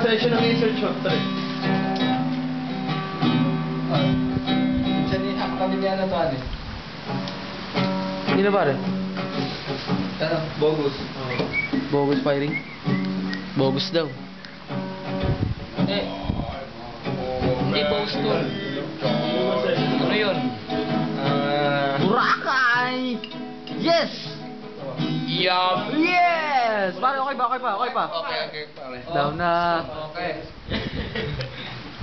session ng insert shot, pre. Minsan din ako kami niya na to, Anis. Hindi na pare? Ano? Bogus. Bogus firing? Bogus daw. Hindi bogus to. Ano yun? Boracay! Yes! Yup! Yes! Pare, okay pa? Okay, pare. Down na. Okay.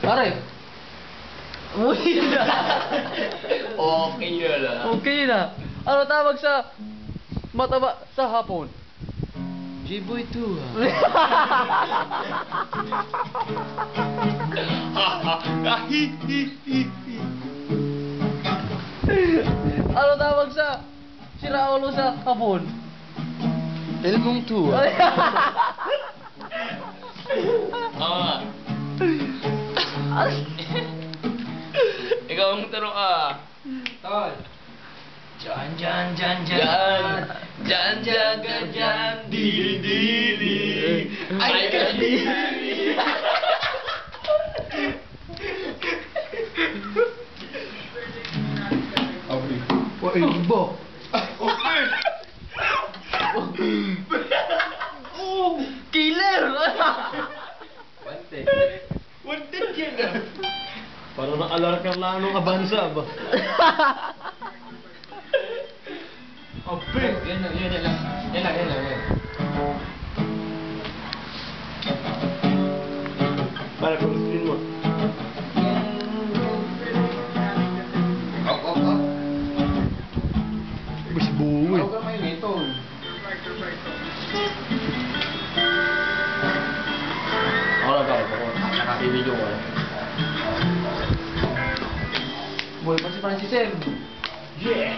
Pare! Uy na! Okay yun ah. Okay na. Ano tawag sa mataba sa hapon? J-Boy 2 Ano tawag sa siraulo sa hapon? Elmong 2 Ikaw ang tanong ka. Tol. Jan, dili. Ay, kadili. Uy, ibo. Killer! Wanted yan ah. Parang nakalarkar lang nung abansa ba? Ape! Yan lang. Para kung screen mo. Up. Mas buo eh. Ako ka may nito. Ako lang pare, nakakibidyo ko lang. Boy pa si Francis M. Yeah!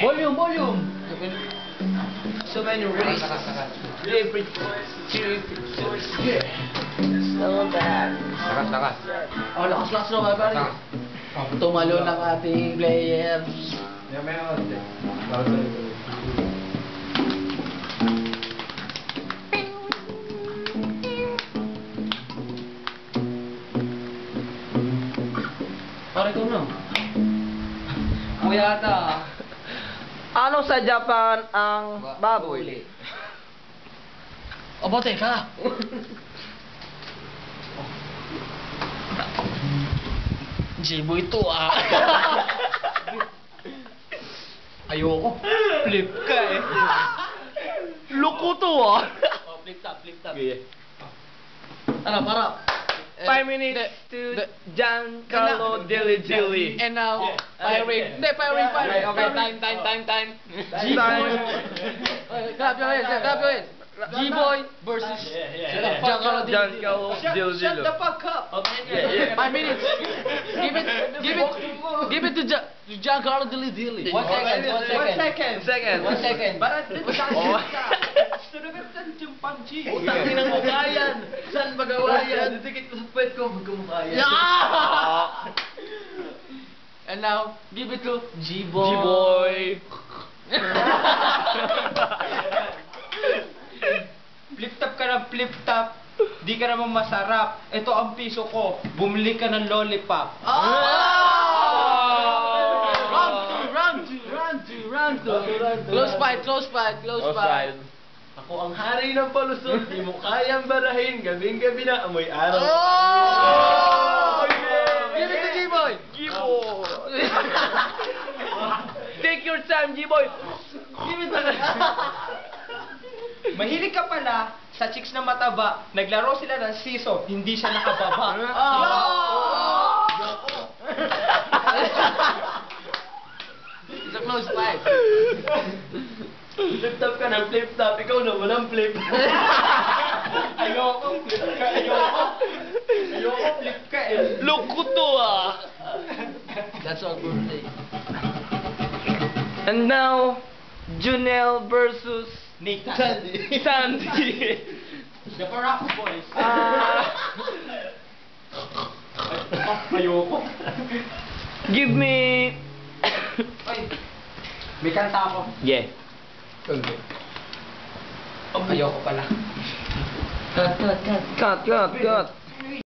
Volume! So many races. Yeah! Lakas. Oh, lakas na ba pare? Tumalo ng ating player. Pare ko na. Kuya ata. Ano sa Japan ang baboy? Aba, teka. J-Boy to ah. Ayoko. Flip ka eh. Loko to ah. Flip top. Yeah. Ano, para? 5 minutes to Giancarlo Dili. And now, firing. Hindi, firing. Okay, time. G-Boy. Clap your hands. G-Boy versus Giancarlo Dili. Shut the fuck up. 5 minutes. Give it to Giancarlo Dili. 1 second. Barat Utang inang mukha yan. Saan magawa yan? Didikit ko sa puwet ko, magkamukha yan. And now, give it to G-Boy. Flip top ka ng flip top. Di ka naman masarap. Ito ang piso ko. Bumili ka ng lollipop. Round two. Close fight. Ako ang hari ng palusot, di mo kayang barahin, gabing-gabi na amoy araw. Oh! Give it to G-Boy. Take your time, G-Boy. Give it to Mahilig ka pala sa chicks na mataba. Naglaro sila ng season. Hindi siya nakababa. It's a close fight. Flip top ka ng flip top, ikaw na walang flip. Ayoko flip ka eh. Loko to ah. That's our birthday. And now, Junel versus Nathan. Sandy. The Barako Boys. Ayoko. Give me... Ay, may kanta ako. Yeah. Ayoko pala. Cut, cut, cut. Cut, cut, cut.